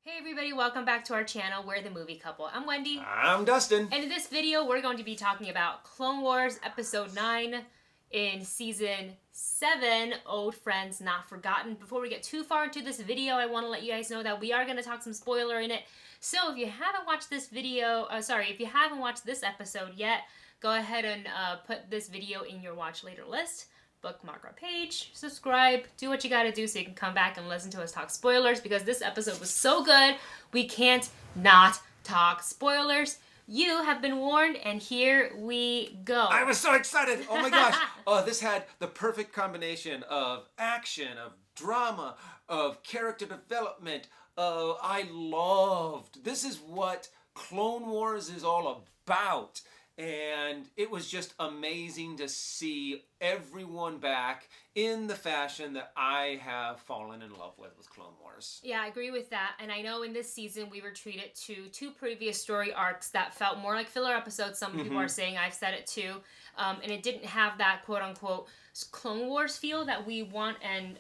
Hey everybody, welcome back to our channel, We're the Movie Couple. I'm Wendy. I'm Dustin. And in this video, we're going to be talking about Clone Wars Episode 9 in Season 7, Old Friends Not Forgotten. Before we get too far into this video, I want to let you guys know that we are going to talk some spoiler in it. So if you haven't watched this video, if you haven't watched this episode yet, go ahead and put this video in your watch later list. Bookmark our page, subscribe, do what you gotta do so you can come back and listen to us talk spoilers, because this episode was so good, we can't not talk spoilers. You have been warned, and here we go. I was so excited. Oh my gosh. This had the perfect combination of action, of drama, of character development. I loved. This is what Clone Wars is all about. And it was just amazing to see everyone back in the fashion that I have fallen in love with Clone Wars. Yeah, I agree with that. And I know in this season we were treated to two previous story arcs that felt more like filler episodes. Some people are saying, I've said it too. And it didn't have that quote-unquote Clone Wars feel that we want and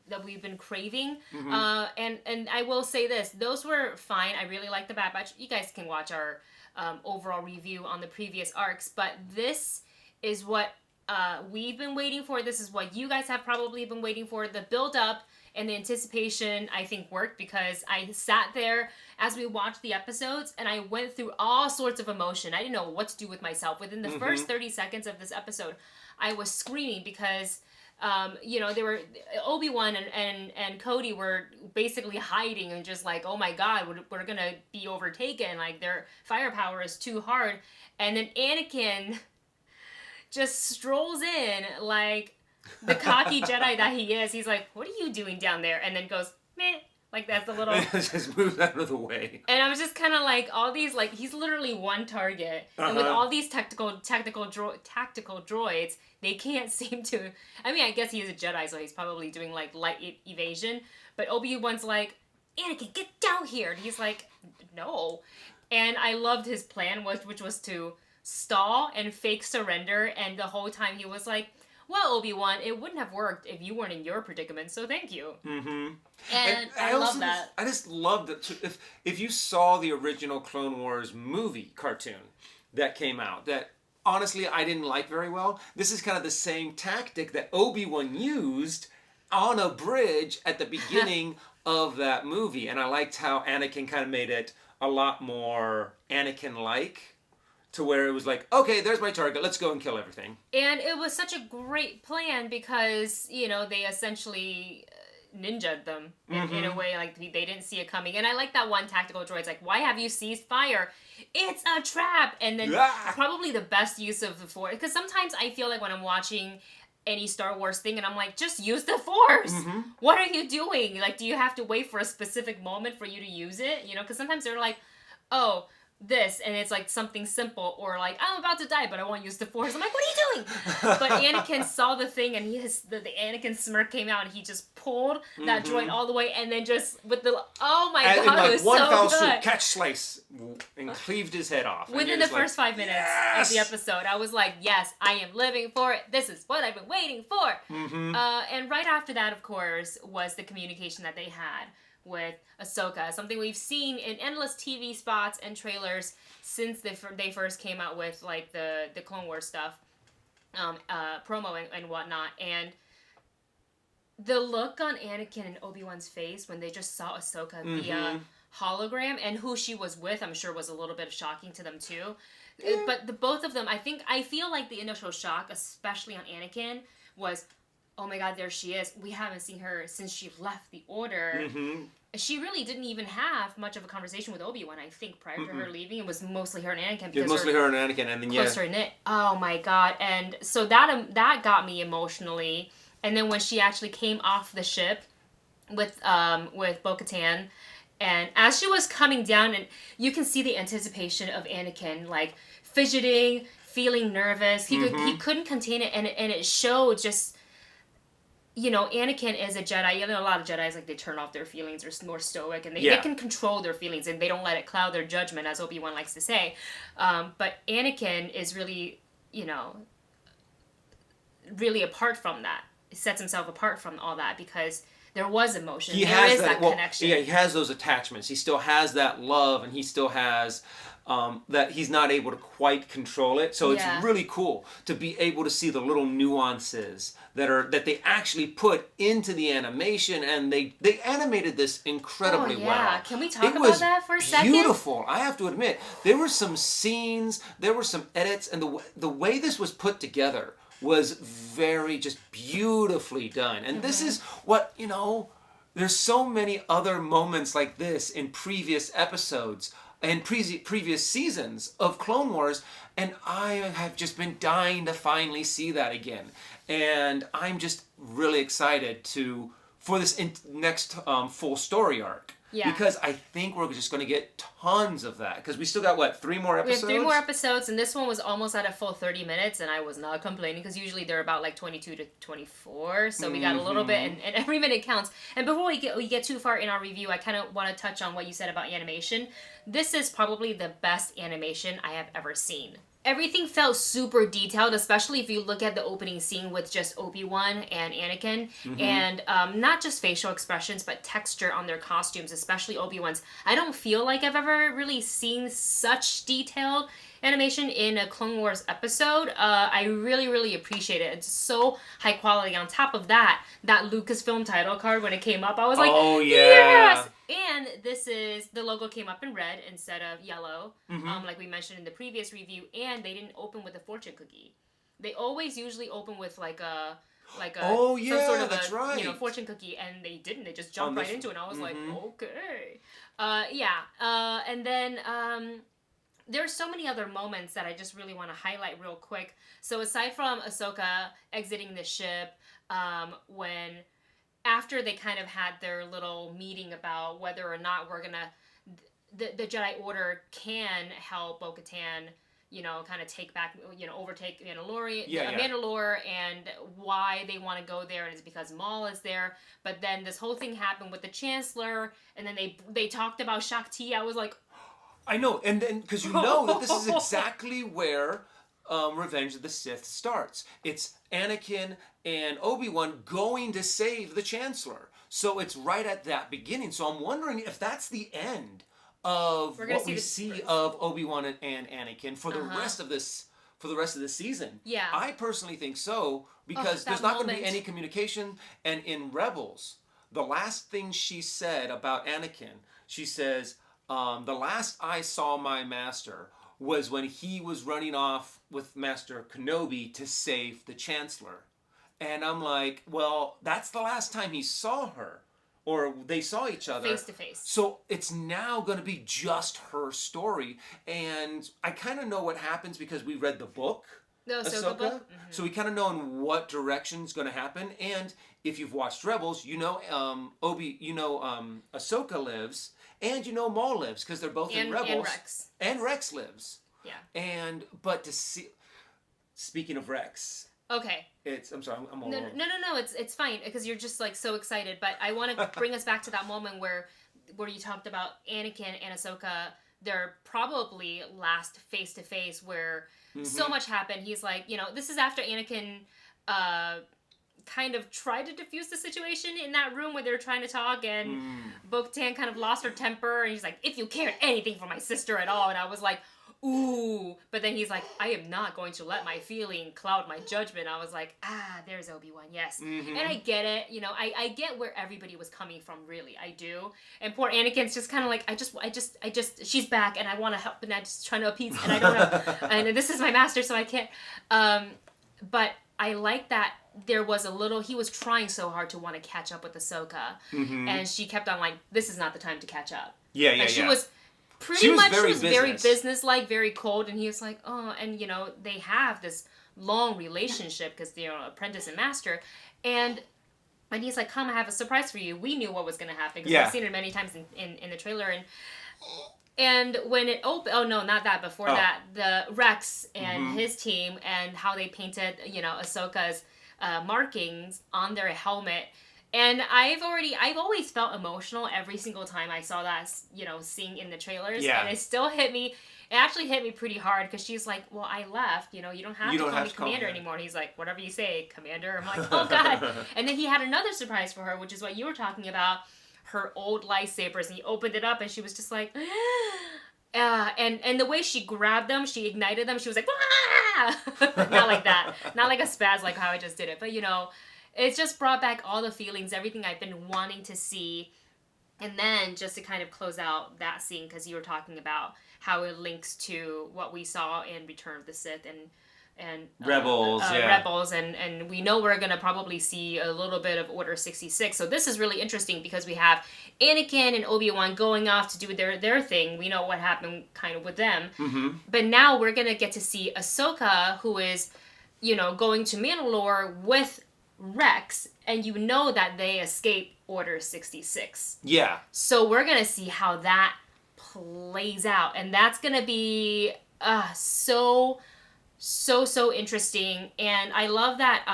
that we've been craving. And I will say this, those were fine. I really like the Bad Batch. You guys can watch our overall review on the previous arcs, but this is what we've been waiting for. This is what you guys have probably been waiting for. The build up and the anticipation, I think, worked, because I sat there as we watched the episodes and I went through all sorts of emotion. I didn't know what to do with myself. Within the first 30 seconds of this episode, I was screaming because they were Obi-Wan and Cody were basically hiding and just like, oh my god, we're gonna be overtaken, like their firepower is too hard. And then Anakin just strolls in like the cocky Jedi that he is. He's like, what are you doing down there? And then goes, meh. Like, that's the little... just moves out of the way. And I was just kind of like, all these, like, he's literally one target. And with all these tactical droids, they can't seem to... I mean, I guess he is a Jedi, so he's probably doing, like, light evasion. But Obi-Wan's like, Anakin, get down here! And he's like, no. And I loved his plan, which was to stall and fake surrender. And the whole time he was like... Well, Obi-Wan, it wouldn't have worked if you weren't in your predicament, so thank you. And I love that. I just love that. If you saw the original Clone Wars movie cartoon that came out, that honestly I didn't like very well, this is kind of the same tactic that Obi-Wan used on a bridge at the beginning of that movie. And I liked how Anakin kind of made it a lot more Anakin-like, to where it was like, okay, there's my target, let's go and kill everything. And it was such a great plan because, they essentially ninja'd them in a way, like, they didn't see it coming. And I like that one tactical droid's like, why have you seized fire? It's a trap! And then probably the best use of the Force, because sometimes I feel like when I'm watching any Star Wars thing and I'm like, just use the Force! What are you doing? Like, do you have to wait for a specific moment for you to use it? Because sometimes they're like, oh, this, and it's like something simple, or like, I'm about to die but I want to use the Force. I'm like, what are you doing? But Anakin saw the thing, and the Anakin smirk came out, and he just pulled that droid all the way, and then just with the god, it was one so fell good. swoop, catch slice, and cleaved his head off. Within the first 5 minutes of the episode, I was like, yes, I am living for it. This is what I've been waiting for. And right after that, of course, was the communication that they had with Ahsoka, something we've seen in endless TV spots and trailers since they first came out with like the Clone Wars stuff, promo and whatnot. And the look on Anakin and Obi-Wan's face when they just saw Ahsoka via hologram, and who she was with, I'm sure was a little bit shocking to them too. But the both of them, I feel like the initial shock, especially on Anakin, was, oh my god, there she is. We haven't seen her since she left the Order. She really didn't even have much of a conversation with Obi-Wan, I think, prior to her leaving. It was mostly her and Anakin. It was mostly her and Anakin, and then closer knit. Oh my god. And so that got me emotionally. And then when she actually came off the ship with bo-katan, and as she was coming down, and you can see the anticipation of Anakin, like, fidgeting, feeling nervous. He couldn't contain it, and it showed just... Anakin is a Jedi. A lot of Jedis, like, they turn off their feelings, or more stoic, and they can control their feelings, and they don't let it cloud their judgment, as Obi-Wan likes to say. But Anakin is really, really apart from that. sets himself apart from all that because there was emotion. He there has is that connection. Yeah, he has those attachments. He still has that love, and he still has that he's not able to quite control it. So it's really cool to be able to see the little nuances that they actually put into the animation, and they animated this incredibly well. Can we talk about that for a second? Beautiful. I have to admit, there were some scenes, there were some edits, and the way this was put together was very just beautifully done. And this is what, there's so many other moments like this in previous episodes and previous seasons of Clone Wars, and I have just been dying to finally see that again. And I'm just really excited for this next full story arc. Yeah. Because I think we're just going to get tons of that. Because we still got, 3 more episodes? We have 3 more episodes, and this one was almost at a full 30 minutes, and I was not complaining, because usually they're about 22 to 24, so we got a little bit, and every minute counts. And before we get too far in our review, I kind of want to touch on what you said about animation. This is probably the best animation I have ever seen. Everything felt super detailed, especially if you look at the opening scene with just Obi-Wan and Anakin. And not just facial expressions, but texture on their costumes, especially Obi-Wan's. I don't feel like I've ever really seen such detailed animation in a Clone Wars episode. I really, really appreciate it. It's so high quality. On top of that Lucasfilm title card, when it came up, I was like, oh, yeah. Yes! And the logo came up in red instead of yellow, like we mentioned in the previous review, and they didn't open with a fortune cookie. They always usually open with some sort of that's right. fortune cookie, and they didn't. They just jumped right into it, and I was like, okay. And then there are so many other moments that I just really want to highlight real quick. So aside from Ahsoka exiting the ship, after they kind of had their little meeting about whether or not the Jedi Order can help Bo-Katan, kind of take back, overtake Mandalore, and why they want to go there, and it's because Maul is there. But then this whole thing happened with the Chancellor, and then they talked about Shakti. I was like, I know, and then because that this is exactly where Revenge of the Sith starts. It's Anakin and Obi-Wan going to save the Chancellor. So it's right at that beginning. So I'm wondering if that's the end of what we see of Obi-Wan and Anakin for the rest of this, for the rest of the season. Yeah. I personally think so, because there's not going to be any communication. And in Rebels, the last thing she said about Anakin, she says, the last I saw my master was when he was running off with Master Kenobi to save the Chancellor. And I'm like, well, that's the last time he saw her, or they saw each other. Face to face. So it's now going to be just her story. And I kind of know what happens because we read the book, the Ahsoka book. So we kind of know in what direction's going to happen. And if you've watched Rebels, Ahsoka lives, and Maul lives, because they're both in Rebels. And Rex lives. Yeah. But to see, speaking of Rex. Okay. I'm sorry, I'm all No, it's fine, because you're just so excited. But I want to bring us back to that moment where you talked about Anakin and Ahsoka, their probably last face to face, where so much happened. He's like, this is after Anakin kind of tried to defuse the situation in that room where they were trying to talk, and Bo-Katan kind of lost her temper, and he's like, if you cared anything for my sister at all. And I was like, ooh. But then he's like, I am not going to let my feeling cloud my judgment. I was like, there's Obi-Wan, yes. And I get it, I get where everybody was coming from, really, I do. And poor Anakin's just kind of like, I just, she's back, and I want to help, and I'm just trying to appease, and I don't know, and this is my master, so I can't, but I like that there was he was trying so hard to want to catch up with Ahsoka, and she kept on like, this is not the time to catch up. And she was very business-like, very cold, and he was like, oh, and they have this long relationship because they're apprentice and master, and he's like, come, I have a surprise for you. We knew what was going to happen because we've seen it many times in the trailer, and when it opened, that, the Rex and his team, and how they painted, Ahsoka's markings on their helmet. And I've always felt emotional every single time I saw that, scene in the trailers. Yeah. And it still hit me. it actually hit me pretty hard because she's like, well, I left. You know, you don't have to call me Commander anymore. And he's like, whatever you say, Commander. I'm like, oh, God. And then he had another surprise for her, which is what you were talking about, her old lightsabers. And he opened it up and she was just like... and the way she grabbed them, she ignited them, she was like, not like that. Not like a spaz like how I just did it. But, you know, it's just brought back all the feelings, everything I've been wanting to see. And then just to kind of close out that scene, because you were talking about how it links to what we saw in Return of the Sith and Rebels, Rebels, and we know we're gonna probably see a little bit of Order 66. So this is really interesting because we have Anakin and Obi-Wan going off to do their thing. We know what happened kind of with them, but now we're gonna get to see Ahsoka, who is, you know, going to Mandalore with Rex, and you know that they escape Order 66. Yeah. So we're gonna see how that plays out, and that's gonna be so interesting. And I love that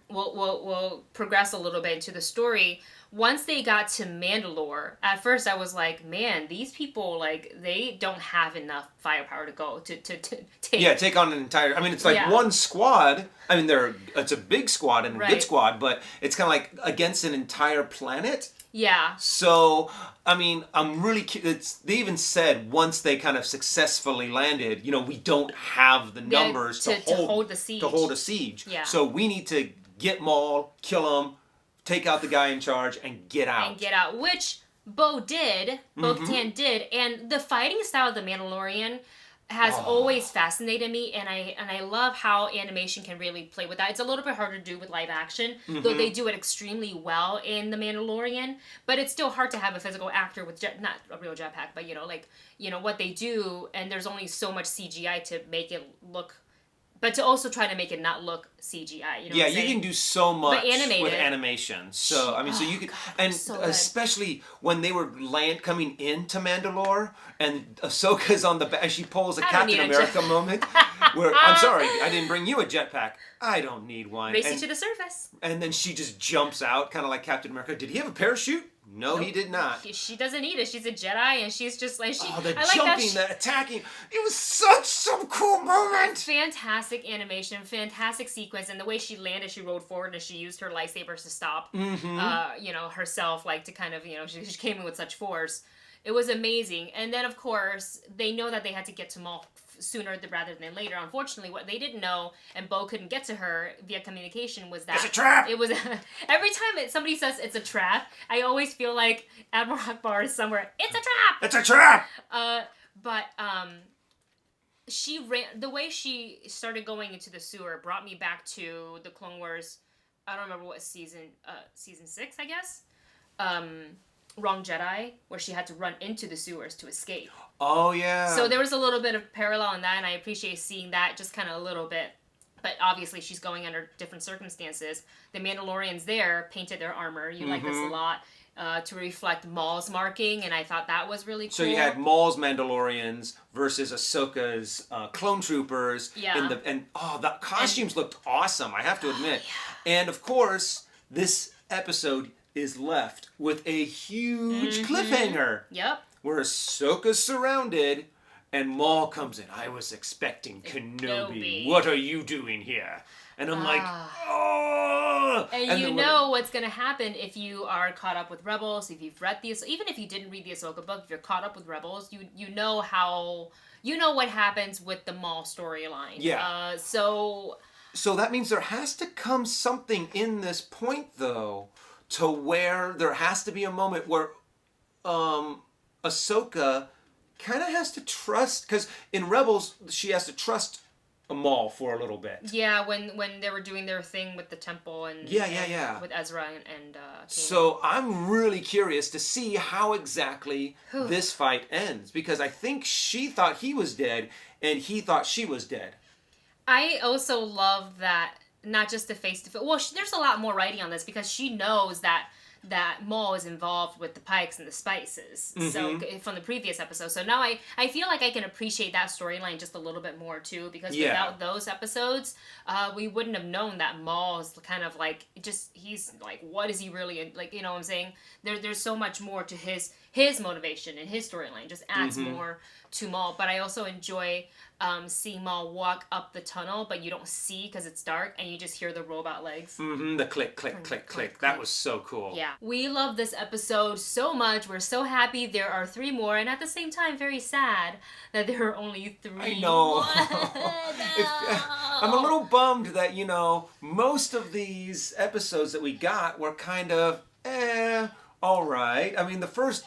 we'll progress a little bit into the story. Once they got to Mandalore, at first I was like, man, these people, like, they don't have enough firepower to go to take on an entire... I mean, it's like one squad. I mean, it's a big squad and a good squad, but it's kind of like against an entire planet. Yeah. So, I mean, I'm really... They even said once they kind of successfully landed, you know, we don't have the numbers to hold the siege. To hold a siege. Yeah. So we need to get Maul, kill him, take out the guy in charge, and get out. Which bo-katan did. And the fighting style of the Mandalorian has always fascinated me, and I love how animation can really play with that. It's a little bit harder to do with live action, though they do it extremely well in The Mandalorian, but it's still hard to have a physical actor with not a real jetpack, but, you know, like, you know, what they do, and there's only so much CGI to make it look... But to also try to make it not look CGI, you know. Yeah, you can do so much with animation. So I mean, so you can, and so especially when they were coming into Mandalore, and Ahsoka's on the back, and she pulls a Captain America moment, where I'm sorry, I didn't bring you a jetpack. I don't need one. Race you to the surface. And then she just jumps out, kind of like Captain America. Did he have a parachute? No, nope. He did not. She doesn't need it. She's a Jedi, and she's just like... the jumping, the attacking. It was such some cool moment. Fantastic animation, fantastic sequence, and the way she landed, she rolled forward, and she used her lightsabers to stop, you know, herself, like, to kind of, you know, she came in with such force. It was amazing. And then, of course, they know that they had to get to Maul sooner rather than later. Unfortunately, what they didn't know, and Bo couldn't get to her via communication, was that... It's a trap! It was... Every time somebody says it's a trap, I always feel like Admiral Akbar is somewhere, it's a trap! It's a trap! But she ran... The way she started going into the sewer brought me back to the Clone Wars... I don't remember what season 6, I guess? Wrong Jedi, where she had to run into the sewers to escape. Oh, yeah. So there was a little bit of parallel in that, and I appreciate seeing that just kind of a little bit. But obviously, she's going under different circumstances. The Mandalorians there painted their armor. You like this a lot. To reflect Maul's marking, and I thought that was really cool. So you had Maul's Mandalorians versus Ahsoka's clone troopers. Yeah. The costumes looked awesome, I have to admit. Yeah. And of course, this episode is left with a huge cliffhanger. Yep. Where Ahsoka's surrounded, and Maul comes in. I was expecting Kenobi. What are you doing here? And I'm like, oh! And you know what's going to happen if you are caught up with Rebels, if you've read these, even if you didn't read the Ahsoka book, if you're caught up with Rebels, you know how, you know what happens with the Maul storyline. Yeah. So that means there has to come something in this point, though, to where there has to be a moment where Ahsoka kind of has to trust, because in Rebels she has to trust Maul for a little bit. Yeah, when they were doing their thing with the temple and with Ezra and so I'm really curious to see how exactly this fight ends, because I think she thought he was dead and he thought she was dead. I also love that, not just the face-to-face. Well, there's a lot more writing on this, because she knows that that Maul is involved with the Pikes and the Spices. So from the previous episode. So now I feel like I can appreciate that storyline just a little bit more too, because without those episodes, we wouldn't have known that Maul is kind of like he's like, what is he really like? You know what I'm saying? There's so much more to his motivation and his storyline. Just adds more to Maul. But I also enjoy seeing Maul walk up the tunnel, but you don't see because it's dark, and you just hear the robot legs. The click, click, click, click. That was so cool. Yeah. We love this episode so much. We're so happy there are 3 more, and at the same time, very sad that there are only 3 I know. I'm a little bummed that, most of these episodes that we got were kind of, all right. I mean, the first,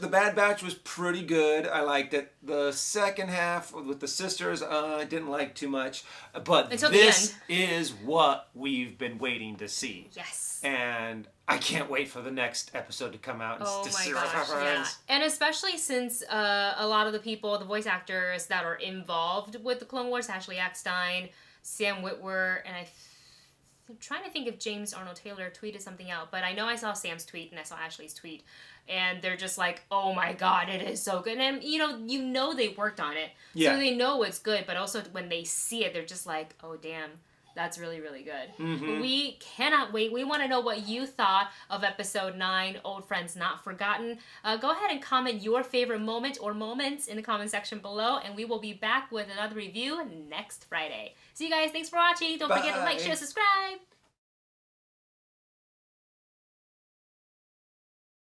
The Bad Batch was pretty good. I liked it. The second half with the sisters, I didn't like too much. But until this is what we've been waiting to see. Yes. And I can't wait for the next episode to come out. Oh to my see gosh, yeah. And especially since a lot of the people, the voice actors that are involved with the Clone Wars, Ashley Eckstein, Sam Witwer, and I'm trying to think if James Arnold Taylor tweeted something out, but I know I saw Sam's tweet and I saw Ashley's tweet, and they're just like, oh my god, it is so good. And you know they worked on it, so they know it's good, but also when they see it, they're just like, oh damn, that's really, really good. We cannot wait. We want to know what you thought of episode 9, Old Friends Not Forgotten. Go ahead and comment your favorite moment or moments in the comment section below, and we will be back with another review next Friday. See you guys. Thanks for watching. Don't forget to like, share, subscribe.